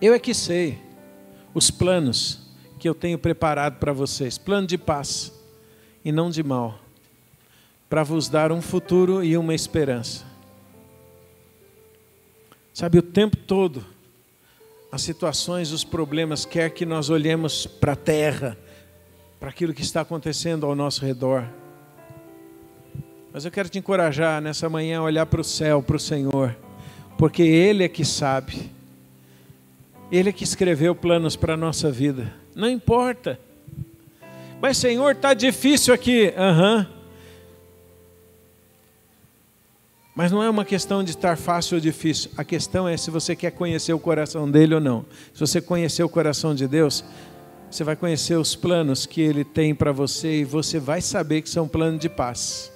eu é que sei os planos que eu tenho preparado para vocês, plano de paz e não de mal, para vos dar um futuro e uma esperança. Sabe, o tempo todo, as situações, os problemas, quer que nós olhemos para a terra, para aquilo que está acontecendo ao nosso redor. Mas eu quero te encorajar nessa manhã a olhar para o céu, para o Senhor, porque Ele é que sabe, Ele é que escreveu planos para a nossa vida, não importa. Mas Senhor, está difícil aqui, Mas não é uma questão de estar fácil ou difícil, a questão é se você quer conhecer o coração dEle ou não. Se você conhecer o coração de Deus, você vai conhecer os planos que Ele tem para você e você vai saber que são planos de paz,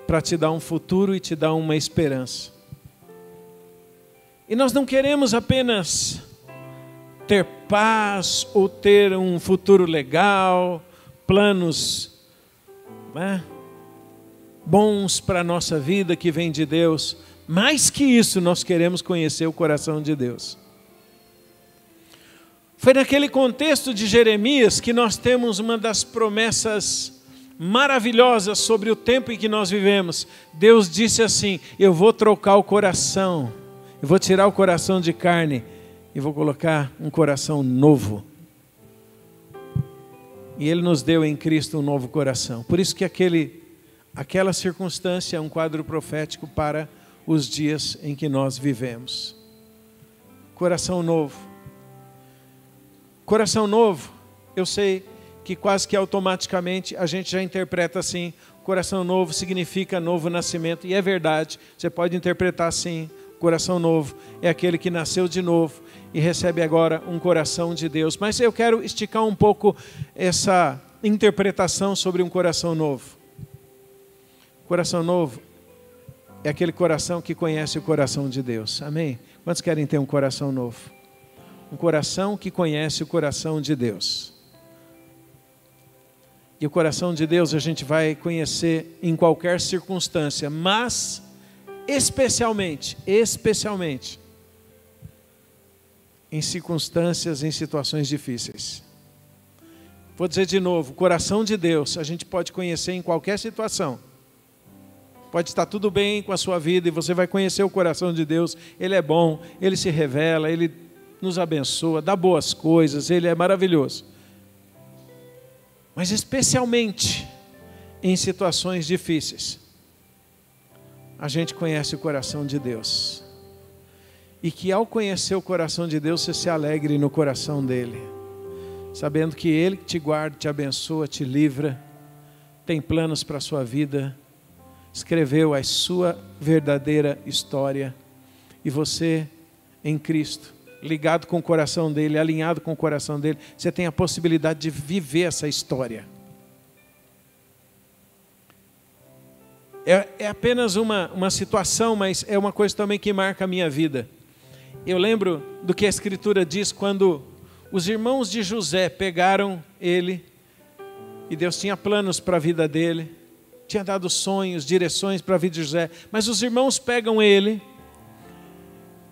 para te dar um futuro e te dar uma esperança. E nós não queremos apenas ter paz ou ter um futuro legal, planos, né, bons para a nossa vida que vem de Deus. Mais que isso, nós queremos conhecer o coração de Deus. Foi naquele contexto de Jeremias que nós temos uma das promessas maravilhosas sobre o tempo em que nós vivemos. Deus disse assim, eu vou trocar o coração, Eu vou tirar o coração de carne e vou colocar um coração novo. E Ele nos deu em Cristo um novo coração. Por isso que aquela circunstância é um quadro profético para os dias em que nós vivemos. Coração novo. Coração novo, eu sei que quase que automaticamente a gente já interpreta assim. Coração novo significa novo nascimento. E é verdade, você pode interpretar assim. Coração novo é aquele que nasceu de novo e recebe agora um coração de Deus. Mas eu quero esticar um pouco essa interpretação sobre um coração novo. Coração novo é aquele coração que conhece o coração de Deus. Amém? Quantos querem ter um coração novo? Um coração que conhece o coração de Deus. E o coração de Deus a gente vai conhecer em qualquer circunstância, mas especialmente em circunstâncias, em situações difíceis. Vou dizer de novo, o coração de Deus a gente pode conhecer em qualquer situação. Pode estar tudo bem com a sua vida e você vai conhecer o coração de Deus. Ele é bom, Ele se revela, Ele nos abençoa, dá boas coisas, Ele é maravilhoso. Mas especialmente em situações difíceis, a gente conhece o coração de Deus. E que ao conhecer o coração de Deus, você se alegre no coração dEle. Sabendo que Ele te guarda, te abençoa, te livra, tem planos para a sua vida, escreveu a sua verdadeira história. E você, em Cristo, ligado com o coração dEle, alinhado com o coração dEle, você tem a possibilidade de viver essa história. É apenas uma situação, mas é uma coisa também que marca a minha vida. Eu lembro do que a Escritura diz quando os irmãos de José pegaram ele, e Deus tinha planos para a vida dele, tinha dado sonhos, direções para a vida de José, mas os irmãos pegam ele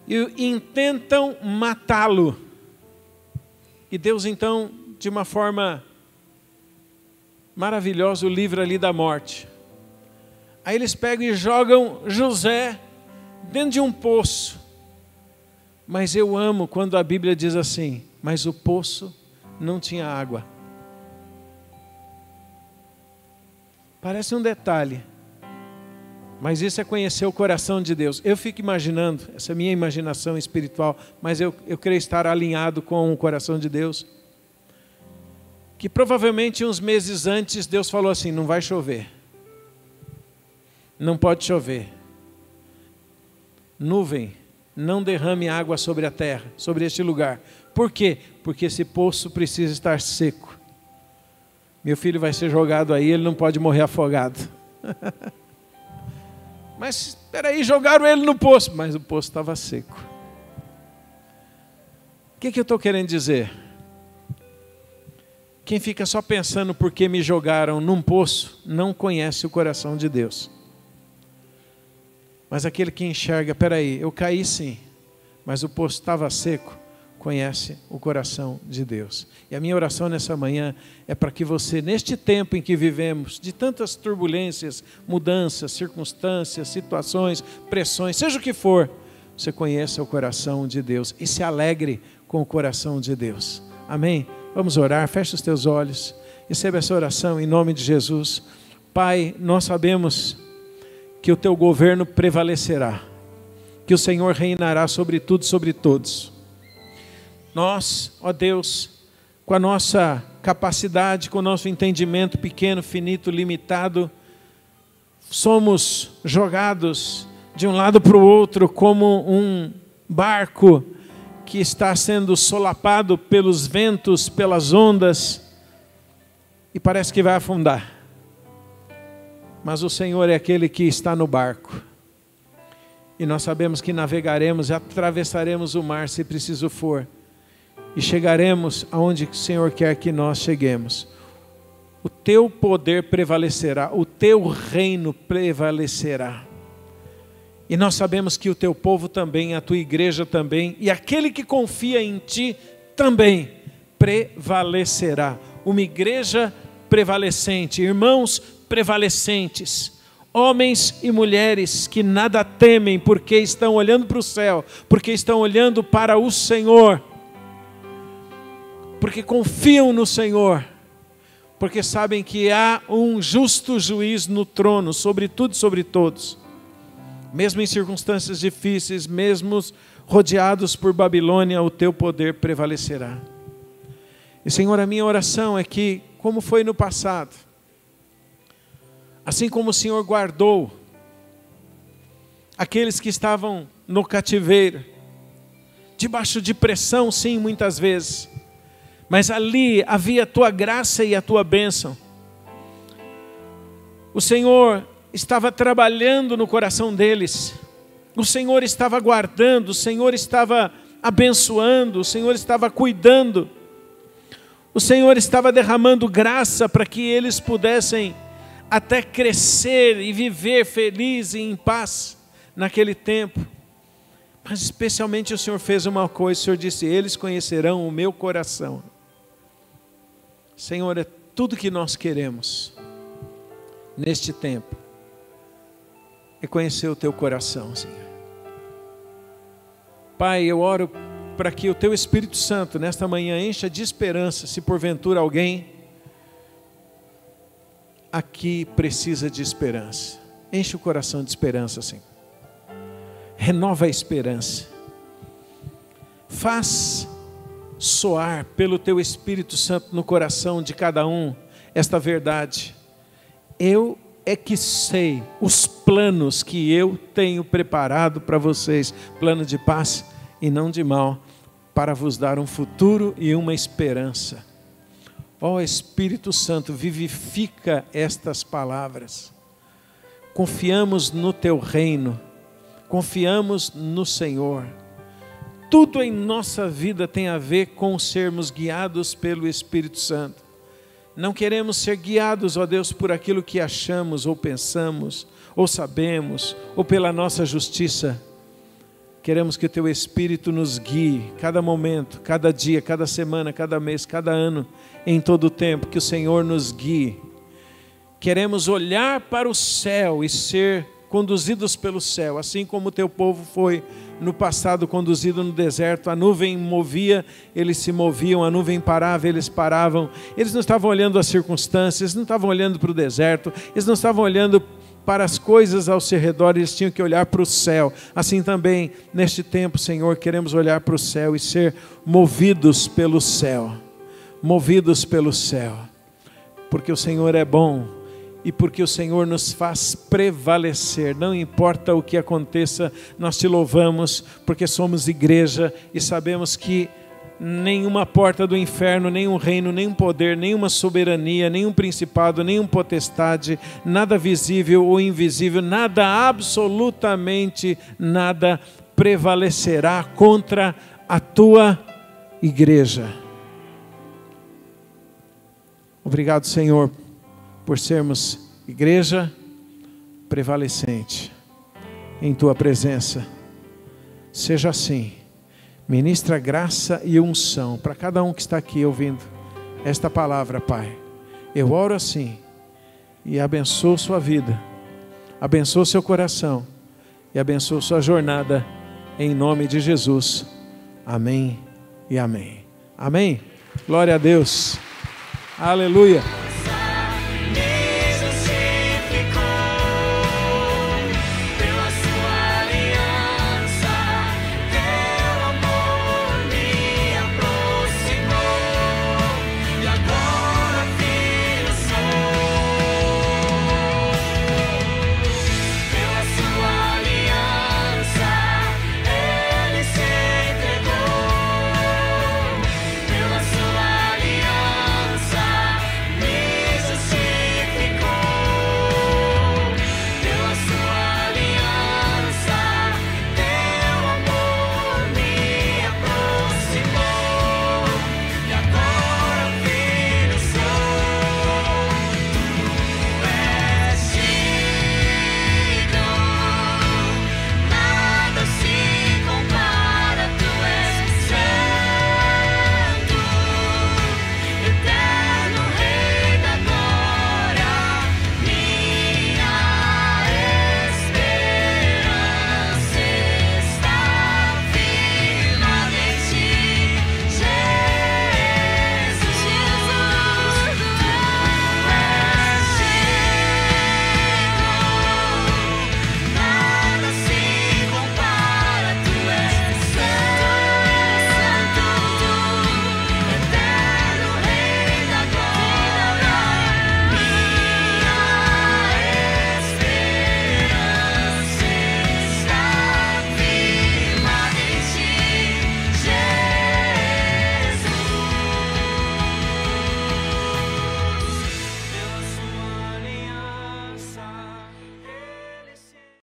e intentam matá-lo. E Deus então, de uma forma maravilhosa, o livra ali da morte. Aí eles pegam e jogam José dentro de um poço. Mas eu amo quando a Bíblia diz assim, mas o poço não tinha água. Parece um detalhe, mas isso é conhecer o coração de Deus. Eu fico imaginando, essa é a minha imaginação espiritual, mas eu creio estar alinhado com o coração de Deus, que provavelmente uns meses antes Deus falou assim, não vai chover. Não pode chover. Nuvem, não derrame água sobre a terra, sobre este lugar. Por quê? Porque esse poço precisa estar seco. Meu filho vai ser jogado aí, ele não pode morrer afogado. Mas, espera aí, jogaram ele no poço. Mas o poço estava seco. O que eu estou querendo dizer? Quem fica só pensando por que me jogaram num poço, não conhece o coração de Deus. Mas aquele que enxerga, espera aí, eu caí sim, mas o poço estava seco, conhece o coração de Deus. E a minha oração nessa manhã é para que você, neste tempo em que vivemos, de tantas turbulências, mudanças, circunstâncias, situações, pressões, seja o que for, você conheça o coração de Deus e se alegre com o coração de Deus. Amém? Vamos orar, fecha os teus olhos, receba essa oração em nome de Jesus. Pai, nós sabemos que o teu governo prevalecerá, que o Senhor reinará sobre tudo, sobre todos. Nós, ó Deus, com a nossa capacidade, com o nosso entendimento pequeno, finito, limitado, somos jogados de um lado para o outro como um barco que está sendo solapado pelos ventos, pelas ondas, e parece que vai afundar. Mas o Senhor é aquele que está no barco. E nós sabemos que navegaremos, atravessaremos o mar se preciso for. E chegaremos aonde o Senhor quer que nós cheguemos. O teu poder prevalecerá, o teu reino prevalecerá. E nós sabemos que o teu povo também, a tua igreja também, e aquele que confia em ti também prevalecerá. Uma igreja prevalecente, irmãos prevalecentes, Homens e mulheres que nada temem, porque estão olhando para o céu, porque estão olhando para o Senhor, porque confiam no Senhor, porque sabem que há um justo juiz no trono, sobre tudo e sobre todos. Mesmo em circunstâncias difíceis, mesmo rodeados por Babilônia, o teu poder prevalecerá. E Senhor, a minha oração é que, como foi no passado, assim como o Senhor guardou aqueles que estavam no cativeiro, debaixo de pressão, sim, muitas vezes, mas ali havia a tua graça e a tua bênção. O Senhor estava trabalhando no coração deles, o Senhor estava guardando, o Senhor estava abençoando, o Senhor estava cuidando, o Senhor estava derramando graça para que eles pudessem até crescer e viver feliz e em paz naquele tempo. Mas especialmente o Senhor fez uma coisa, o Senhor disse: eles conhecerão o meu coração. Senhor, é tudo que nós queremos neste tempo, é conhecer o teu coração, Senhor. Pai, eu oro para que o teu Espírito Santo nesta manhã encha de esperança, se porventura alguém aqui precisa de esperança. Enche o coração de esperança, Senhor. Renova a esperança. Faz soar pelo teu Espírito Santo no coração de cada um esta verdade. Eu é que sei os planos que eu tenho preparado para vocês, plano de paz e não de mal, para vos dar um futuro e uma esperança. Ó Espírito Santo, vivifica estas palavras. Confiamos no teu reino, confiamos no Senhor. Tudo em nossa vida tem a ver com sermos guiados pelo Espírito Santo. Não queremos ser guiados, ó Deus, por aquilo que achamos, ou pensamos, ou sabemos, ou pela nossa justiça. Queremos que o teu Espírito nos guie, cada momento, cada dia, cada semana, cada mês, cada ano, em todo o tempo, que o Senhor nos guie. Queremos olhar para o céu e ser conduzidos pelo céu, assim como o teu povo foi no passado conduzido no deserto. A nuvem movia, eles se moviam, a nuvem parava, eles paravam. Eles não estavam olhando as circunstâncias, eles não estavam olhando para o deserto, eles não estavam olhando para as coisas ao seu redor, eles tinham que olhar para o céu. Assim também, neste tempo, Senhor, queremos olhar para o céu e ser movidos pelo céu. Movidos pelo céu. Porque o Senhor é bom e porque o Senhor nos faz prevalecer. Não importa o que aconteça, nós te louvamos, porque somos igreja e sabemos que nenhuma porta do inferno, nenhum reino, nenhum poder, nenhuma soberania, nenhum principado, nenhum potestade, nada visível ou invisível, nada, absolutamente nada prevalecerá contra a tua igreja. Obrigado, Senhor, por sermos igreja prevalecente em tua presença. Seja assim. Ministra graça e unção para cada um que está aqui ouvindo esta palavra, Pai. Eu oro assim e abençoo sua vida, abençoo seu coração e abençoo sua jornada em nome de Jesus. Amém e amém. Amém. Glória a Deus. Aleluia.